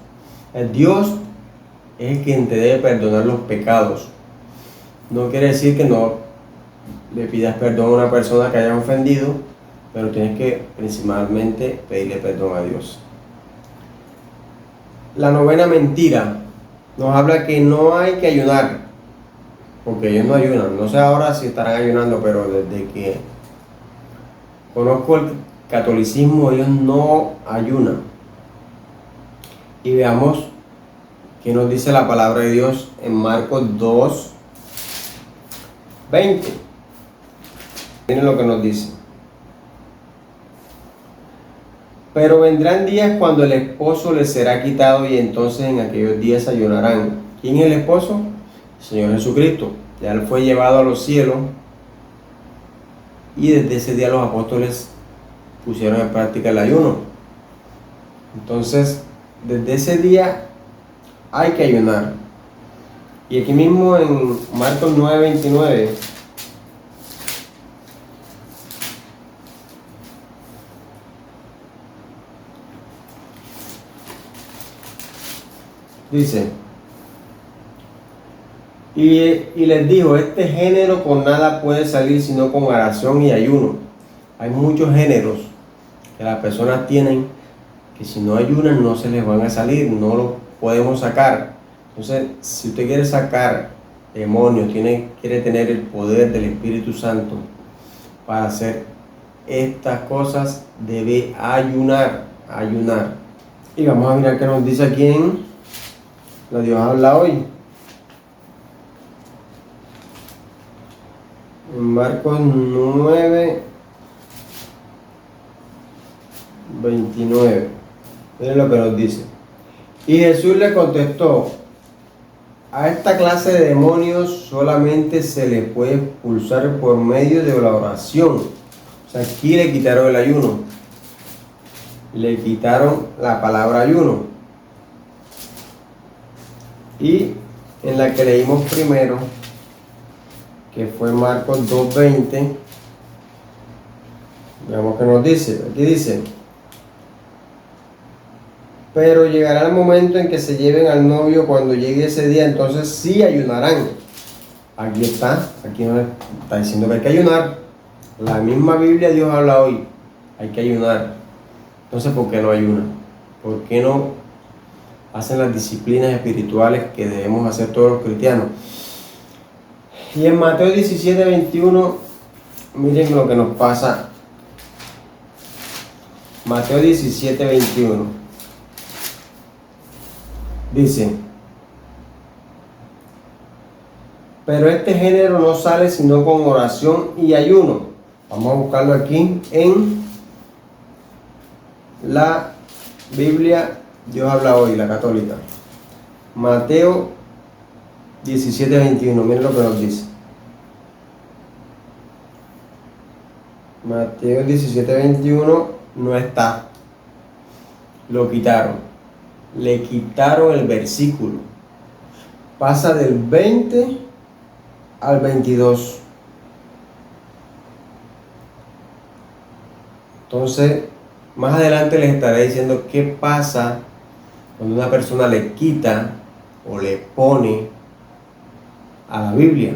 El Dios es quien te debe perdonar los pecados. No quiere decir que no le pidas perdón a una persona que haya ofendido, pero tienes que principalmente pedirle perdón a Dios. La novena mentira nos habla que no hay que ayunar, porque ellos no ayunan. No sé ahora si estarán ayunando, pero desde que conozco el catolicismo, ellos no ayunan. Y veamos qué nos dice la palabra de Dios en Marcos 2:20. Miren lo que nos dice. Pero vendrán días cuando el esposo les será quitado y entonces en aquellos días ayunarán. ¿Quién es el esposo? El Señor Jesucristo. Ya Él fue llevado a los cielos y desde ese día los apóstoles pusieron en práctica el ayuno. Entonces, desde ese día hay que ayunar. Y aquí mismo en Marcos 9:29 dice: y les dijo, este género con nada puede salir sino con oración y ayuno. Hay muchos géneros que las personas tienen que si no ayunan no se les van a salir, no los podemos sacar. Entonces, si usted quiere sacar demonios, quiere tener el poder del Espíritu Santo para hacer estas cosas, debe ayunar. Y vamos a mirar qué nos dice aquí en la Dios habla hoy. En Marcos 9:29. Miren lo que nos dice. Y Jesús le contestó: a esta clase de demonios solamente se le puede expulsar por medio de la oración. O sea, aquí le quitaron el ayuno. Le quitaron la palabra ayuno. Y en la que leímos primero, que fue Marcos 2:20, veamos qué nos dice. Aquí dice: pero llegará el momento en que se lleven al novio. Cuando llegue ese día, entonces sí ayunarán. Aquí está, aquí nos está diciendo que hay que ayunar. La misma Biblia Dios habla hoy, hay que ayunar. Entonces, ¿por qué no ayunan? ¿Por qué no hacen las disciplinas espirituales que debemos hacer todos los cristianos? Y en Mateo 17:21, miren lo que nos pasa. Mateo 17:21 dice: pero este género no sale sino con oración y ayuno. Vamos a buscarlo aquí en la Biblia Dios habla hoy, la católica. Mateo 17:21, miren lo que nos dice. Mateo 17:21 no está. Lo quitaron. Le quitaron el versículo. Pasa del 20 al 22. Entonces, más adelante les estaré diciendo qué pasa cuando una persona le quita o le pone a la Biblia.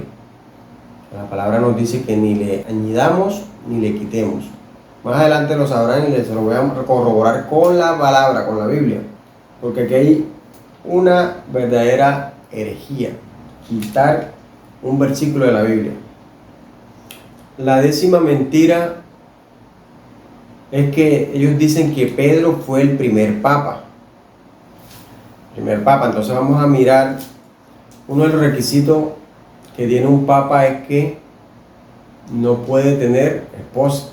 La palabra nos dice que ni le añadamos ni le quitemos. Más adelante lo sabrán y les lo voy a corroborar con la palabra, con la Biblia. Porque aquí hay una verdadera herejía. Quitar un versículo de la Biblia. La 10ª mentira es que ellos dicen que Pedro fue el primer papa. Entonces vamos a mirar. Uno de los requisitos que tiene un papa es que no puede tener esposa.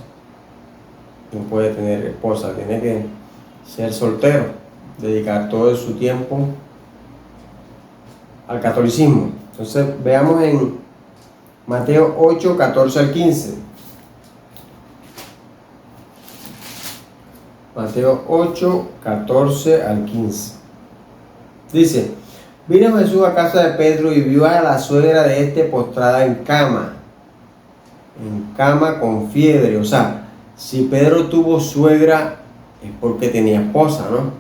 Tiene que ser soltero, dedicar todo su tiempo al catolicismo. Entonces veamos en Mateo 8, 14 al 15. Mateo 8, 14 al 15. Dice: vino Jesús a casa de Pedro y vio a la suegra de este postrada en cama con fiebre. O sea, si Pedro tuvo suegra es porque tenía esposa, ¿no?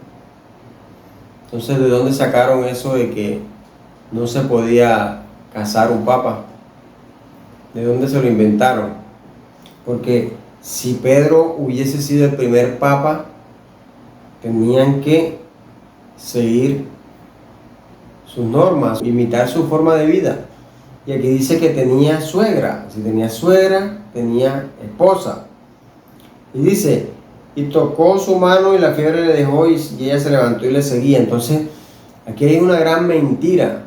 Entonces, ¿de dónde sacaron eso de que no se podía casar un papa? ¿De dónde se lo inventaron? Porque si Pedro hubiese sido el primer papa, tenían que seguir sus normas, imitar su forma de vida. Y aquí dice que tenía suegra. Si tenía suegra, tenía esposa. Y dice, y tocó su mano y la fiebre le dejó y ella se levantó y le seguía. Entonces, aquí hay una gran mentira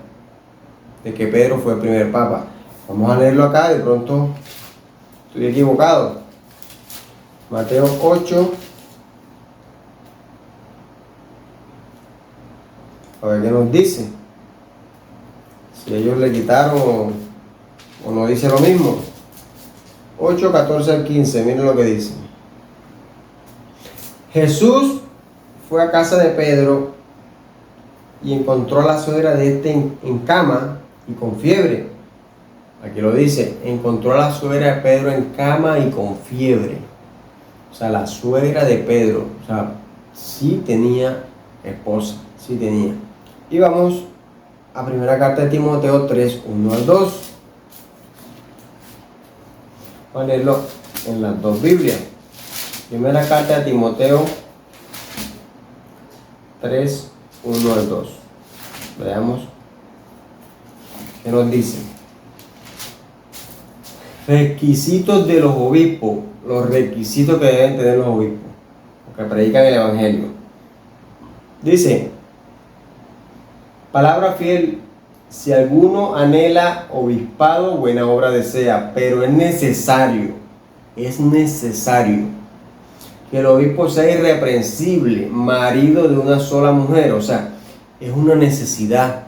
de que Pedro fue el primer papa. Vamos a leerlo acá, de pronto estoy equivocado. Mateo 8. A ver qué nos dice. Si ellos le quitaron o no dice lo mismo. 8, 14 al 15, miren lo que dice. Jesús fue a casa de Pedro y encontró a la suegra de este en cama y con fiebre. Aquí lo dice, encontró a la suegra de Pedro en cama y con fiebre. O sea, la suegra de Pedro, o sea, sí tenía esposa, sí tenía. Y vamos a primera carta de Timoteo 3, 1 al 2. Vamos a leerlo en las dos Biblias. Primera carta de Timoteo 3, 1 al 2. Veamos qué nos dice. Requisitos de los obispos. Los requisitos que deben tener los obispos que predican el Evangelio. Dice: palabra fiel, si alguno anhela obispado, buena obra desea, pero es necesario que el obispo sea irreprensible, marido de una sola mujer. O sea, es una necesidad.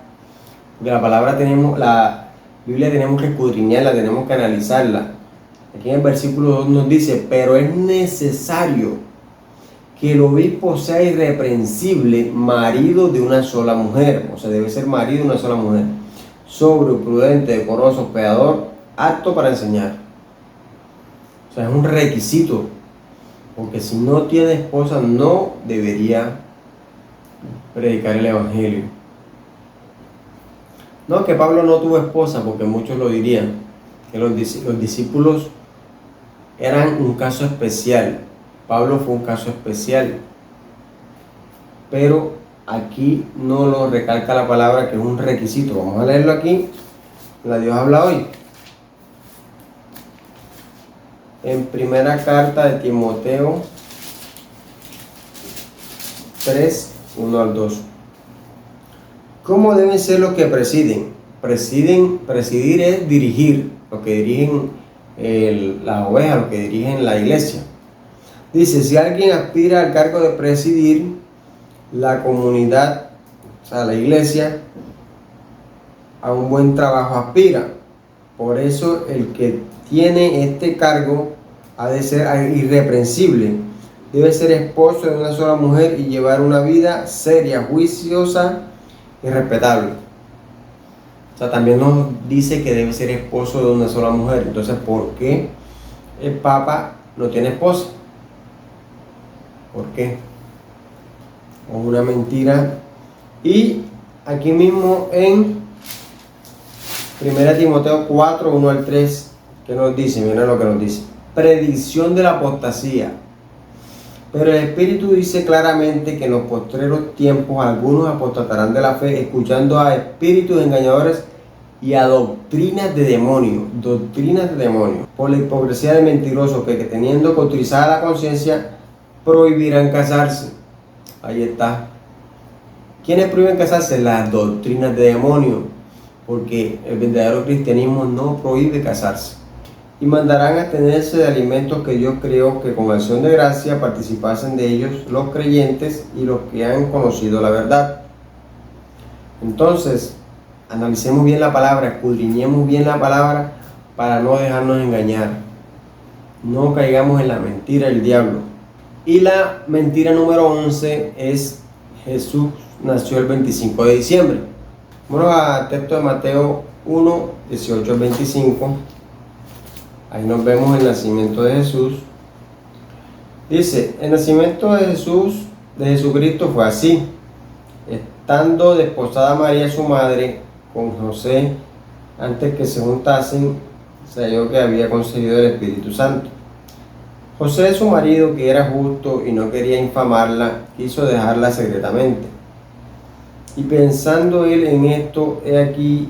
Porque la Biblia tenemos que escudriñarla, tenemos que analizarla. Aquí en el versículo 2 nos dice, pero es necesario que el obispo sea irreprensible, marido de una sola mujer. O sea, debe ser marido de una sola mujer. Sobrio, prudente, decoroso, hospedador, apto para enseñar. O sea, es un requisito. Porque si no tiene esposa, no debería predicar el Evangelio. No, que Pablo no tuvo esposa, porque muchos lo dirían. Que los discípulos eran un caso especial. Pablo fue un caso especial. Pero aquí no lo recalca la palabra, que es un requisito. Vamos a leerlo aquí. La Dios habla hoy. En primera carta de Timoteo 3, 1 al 2. ¿Cómo deben ser los que presiden? Presidir es dirigir, los que dirigen las ovejas, los que dirigen la iglesia. Dice, si alguien aspira al cargo de presidir la comunidad, o sea, la iglesia, a un buen trabajo aspira. Por eso el que tiene este cargo ha de ser irreprensible, debe ser esposo de una sola mujer y llevar una vida seria, juiciosa y respetable. O sea, también nos dice que debe ser esposo de una sola mujer. Entonces, ¿por qué el Papa no tiene esposa? ¿Por qué? Es una mentira. Y aquí mismo en 1 Timoteo 4, 1 al 3, ¿qué nos dice? Mira lo que nos dice. Predicción de la apostasía. Pero el Espíritu dice claramente que en los postreros tiempos algunos apostatarán de la fe, escuchando a espíritus engañadores y a doctrinas de demonios, por la hipocresía de mentirosos que teniendo cauterizada la conciencia, prohibirán casarse. Ahí está. ¿Quiénes prohíben casarse? Las doctrinas de demonios, porque el verdadero cristianismo no prohíbe casarse. Y mandarán abstenerse de alimentos que Dios creó, que con acción de gracia participasen de ellos los creyentes y los que han conocido la verdad. Entonces, analicemos bien la palabra, escudriñemos bien la palabra para no dejarnos engañar. No caigamos en la mentira del diablo. Y la mentira número 11 es: Jesús nació el 25 de diciembre. Bueno, al texto de Mateo 1, 18 al 25. Ahí nos vemos el nacimiento de Jesús. Dice: el nacimiento de Jesucristo fue así. Estando desposada María su madre con José, antes que se juntasen, se halló que había concebido el Espíritu Santo. José, su marido, que era justo y no quería infamarla, quiso dejarla secretamente. Y pensando él en esto, he aquí,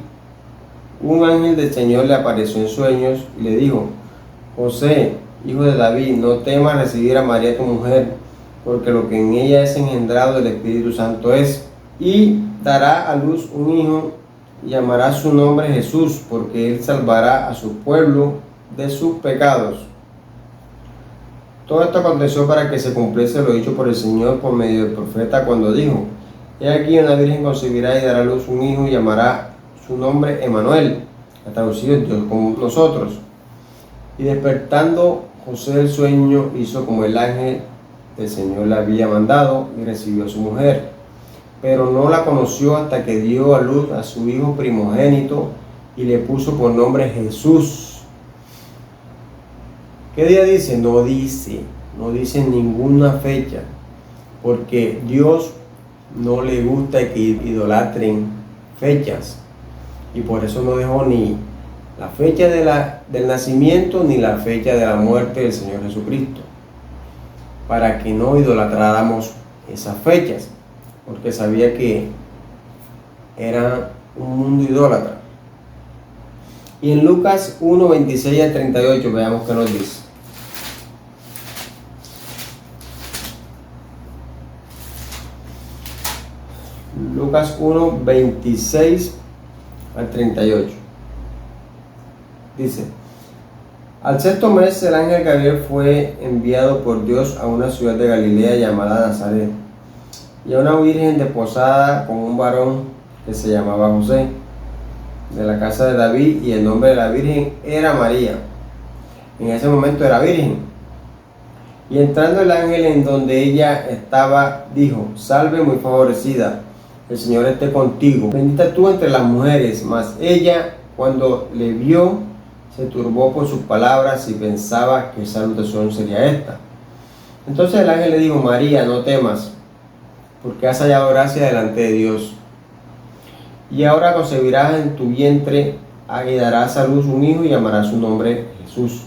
un ángel del Señor le apareció en sueños y le dijo: José, hijo de David, no temas recibir a María tu mujer, porque lo que en ella es engendrado del Espíritu Santo es. Y dará a luz un hijo, y llamará su nombre Jesús, porque él salvará a su pueblo de sus pecados. Todo esto aconteció para que se cumpliese lo dicho por el Señor por medio del profeta, cuando dijo: He aquí, una virgen concebirá y dará a luz un hijo, y llamará su nombre Emmanuel, traducido Dios con nosotros. Y despertando José del sueño, hizo como el ángel del Señor le había mandado, y recibió a su mujer. Pero no la conoció hasta que dio a luz a su hijo primogénito, y le puso por nombre Jesús. ¿Qué día dice? No dice ninguna fecha, porque Dios no le gusta que idolatren fechas, y por eso no dejó ni la fecha del nacimiento ni la fecha de la muerte del Señor Jesucristo, para que no idolatráramos esas fechas, porque sabía que era un mundo idólatra. Y en Lucas 1, 26 al 38 veamos qué nos dice. Lucas 1, 26 al 38. Dice: al sexto mes el ángel Gabriel fue enviado por Dios a una ciudad de Galilea llamada Nazaret, y a una virgen desposada con un varón que se llamaba José, de la casa de David, y el nombre de la virgen era María. En ese momento era virgen. Y entrando el ángel en donde ella estaba, dijo: salve, muy favorecida, el Señor esté contigo, bendita tú entre las mujeres. Mas ella, cuando le vio, se turbó por sus palabras y pensaba qué salutación sería esta. Entonces el ángel le dijo: María, no temas, porque has hallado gracia delante de Dios. Y ahora concebirás en tu vientre y darás a luz un hijo, y llamarás su nombre Jesús.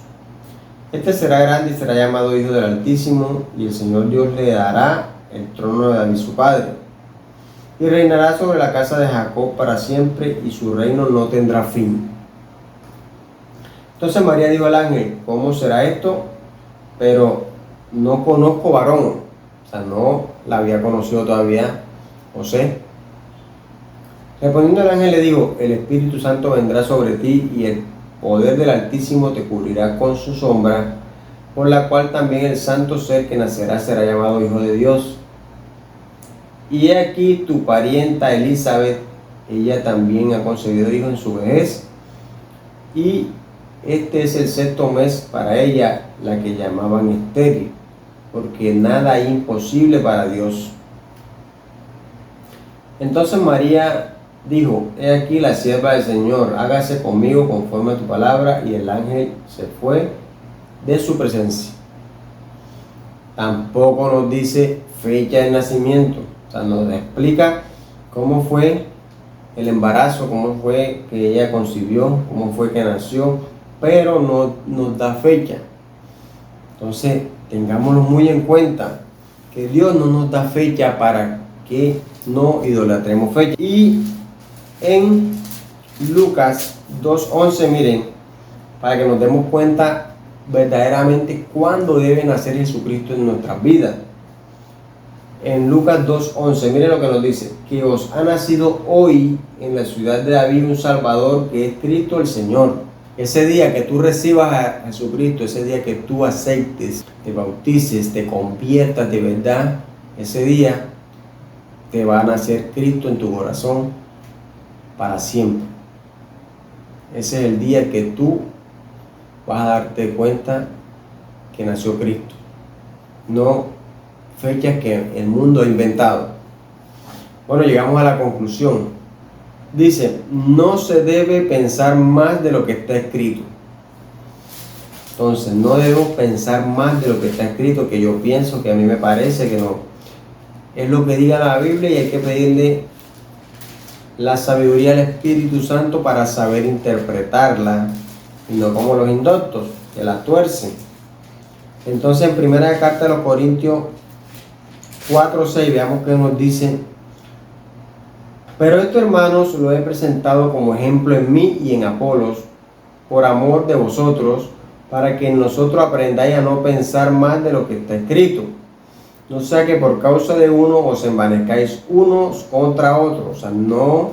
Este será grande y será llamado Hijo del Altísimo, y el Señor Dios le dará el trono de David su padre, y reinará sobre la casa de Jacob para siempre, y su reino no tendrá fin. Entonces María dijo al ángel: ¿cómo será esto? Pero no conozco varón. O sea, no la había conocido todavía José. Respondiendo el ángel le dijo: el Espíritu Santo vendrá sobre ti, y el poder del Altísimo te cubrirá con su sombra, por la cual también el santo ser que nacerá será llamado Hijo de Dios. Y he aquí tu parienta Elizabeth, ella también ha concebido hijo en su vejez, y Este es el sexto mes para ella, la que llamaban estéril, porque nada hay imposible para Dios. Entonces María dijo: he aquí la sierva del Señor, hágase conmigo conforme a tu palabra. Y el ángel se fue de su presencia. Tampoco nos dice fecha de nacimiento, o sea, nos explica cómo fue el embarazo, cómo fue que ella concibió, cómo fue que nació, pero no nos da fecha. Entonces, tengámoslo muy en cuenta, que Dios no nos da fecha para que no idolatremos fecha. Y en Lucas 2:11, miren, para que nos demos cuenta verdaderamente cuándo debe nacer Jesucristo en nuestras vidas. En Lucas 2:11, miren lo que nos dice: que os ha nacido hoy en la ciudad de David un Salvador, que es Cristo el Señor. Ese día que tú recibas a Jesucristo, ese día que tú aceptes, te bautices, te conviertas de verdad, ese día te va a nacer Cristo en tu corazón para siempre. Ese es el día que tú vas a darte cuenta que nació Cristo, no fechas que el mundo ha inventado. Bueno, llegamos a la conclusión. Dice: no se debe pensar más de lo que está escrito. Entonces, no debemos pensar más de lo que está escrito, que yo pienso, que a mí me parece, que no. Es lo que diga la Biblia, y hay que pedirle la sabiduría al Espíritu Santo para saber interpretarla, y no como los indoctos, que la tuercen. Entonces, en primera carta de los Corintios 4:6, veamos qué nos dice: pero esto, hermanos, lo he presentado como ejemplo en mí y en Apolos, por amor de vosotros, para que en nosotros aprendáis a no pensar más de lo que está escrito. No sea que por causa de uno os envanezcáis unos contra otros. O sea, no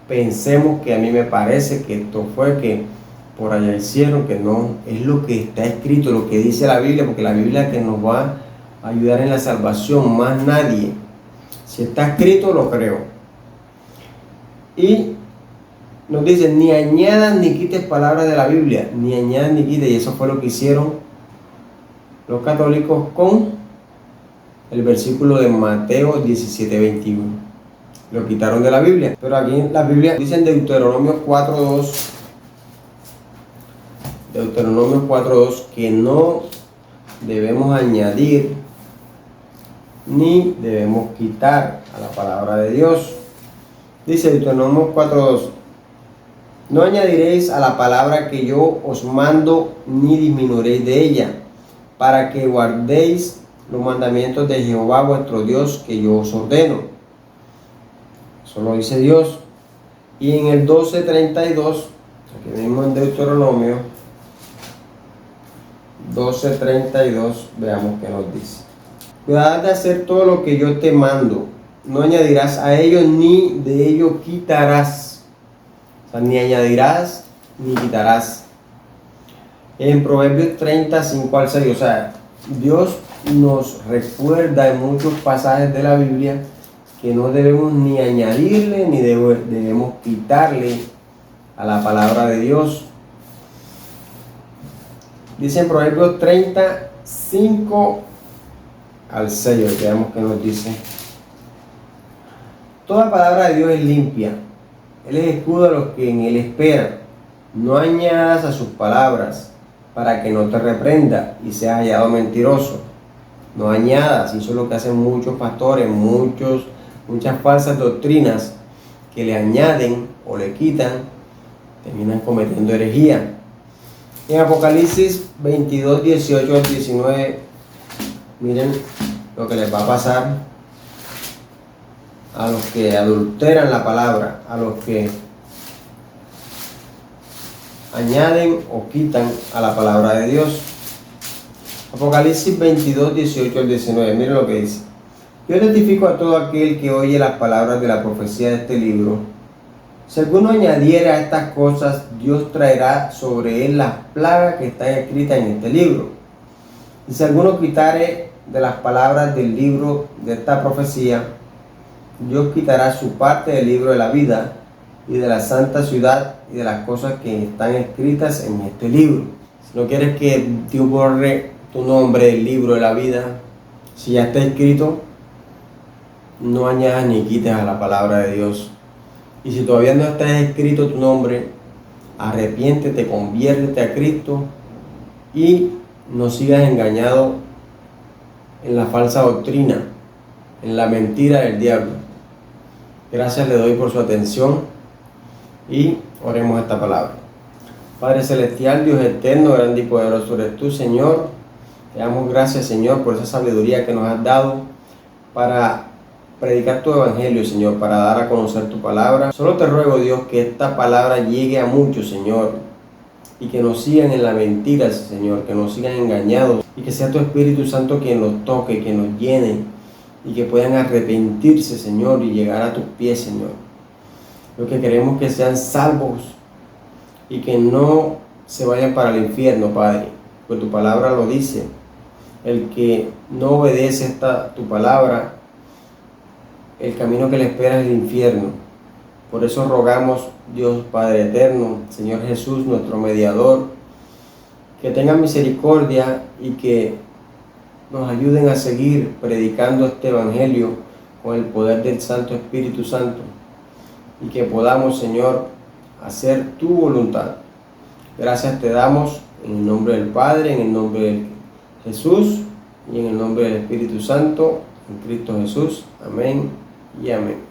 pensemos que a mí me parece que esto fue que por allá hicieron, que no, es lo que está escrito, lo que dice la Biblia, porque la Biblia es que nos va a ayudar en la salvación, más nadie. Si está escrito, lo creo. Y nos dice: ni añadas ni quites palabras de la Biblia, ni añadas ni quites. Y eso fue lo que hicieron los católicos con el versículo de Mateo 17:21. Lo quitaron de la Biblia. Pero aquí en la Biblia dice en Deuteronomio 4:2, que no debemos añadir ni debemos quitar a la palabra de Dios. Dice Deuteronomio 4:2: no añadiréis a la palabra que yo os mando, ni disminuiréis de ella, para que guardéis los mandamientos de Jehová vuestro Dios, que yo os ordeno. Eso lo dice Dios. Y en el 12:32, aquí mismo en Deuteronomio 12:32, veamos qué nos dice: cuidad de hacer todo lo que yo te mando, no añadirás a ellos ni de ellos quitarás. O sea, ni añadirás ni quitarás. En Proverbios 30:5-6, o sea, Dios nos recuerda en muchos pasajes de la Biblia que no debemos ni añadirle ni debemos quitarle a la palabra de Dios. Dice en Proverbios 30:5-6, veamos qué nos dice: toda palabra de Dios es limpia, Él es escudo a los que en Él esperan. No añadas a sus palabras, para que no te reprenda y seas hallado mentiroso. No añadas, y eso es lo que hacen muchos pastores, muchas falsas doctrinas, que le añaden o le quitan, terminan cometiendo herejía. En Apocalipsis 22:18-19, miren lo que les va a pasar a los que adulteran la palabra, a los que añaden o quitan a la palabra de Dios. Apocalipsis 22:18-19, miren lo que dice: yo testifico a todo aquel que oye las palabras de la profecía de este libro. Si alguno añadiera a estas cosas, Dios traerá sobre él las plagas que están escritas en este libro. Y si alguno quitare de las palabras del libro de esta profecía, Dios quitará su parte del libro de la vida y de la santa ciudad y de las cosas que están escritas en este libro. Si no quieres que Dios borre tu nombre del libro de la vida, si ya está escrito, no añadas ni quites a la palabra de Dios. Y si todavía no está escrito tu nombre, arrepiéntete, conviértete a Cristo y no sigas engañado en la falsa doctrina, en la mentira del diablo. Gracias le doy por su atención y oremos esta palabra. Padre celestial, Dios eterno, grande y poderoso eres tú, Señor. Te damos gracias, Señor, por esa sabiduría que nos has dado para predicar tu evangelio, Señor, para dar a conocer tu palabra. Solo te ruego, Dios, que esta palabra llegue a muchos, Señor, y que nos sigan en la mentira, Señor, que nos sigan engañados, y que sea tu Espíritu Santo quien los toque, quien los llene, y que puedan arrepentirse, Señor, y llegar a tus pies, Señor. Lo que queremos es que sean salvos y que no se vayan para el infierno, Padre, pues tu palabra lo dice. El que no obedece tu palabra, el camino que le espera es el infierno. Por eso rogamos, Dios Padre eterno, Señor Jesús, nuestro mediador, que tengan misericordia y que nos ayuden a seguir predicando este evangelio con el poder del Santo Espíritu Santo, y que podamos, Señor, hacer tu voluntad. Gracias te damos en el nombre del Padre, en el nombre de Jesús y en el nombre del Espíritu Santo, en Cristo Jesús. Amén y amén.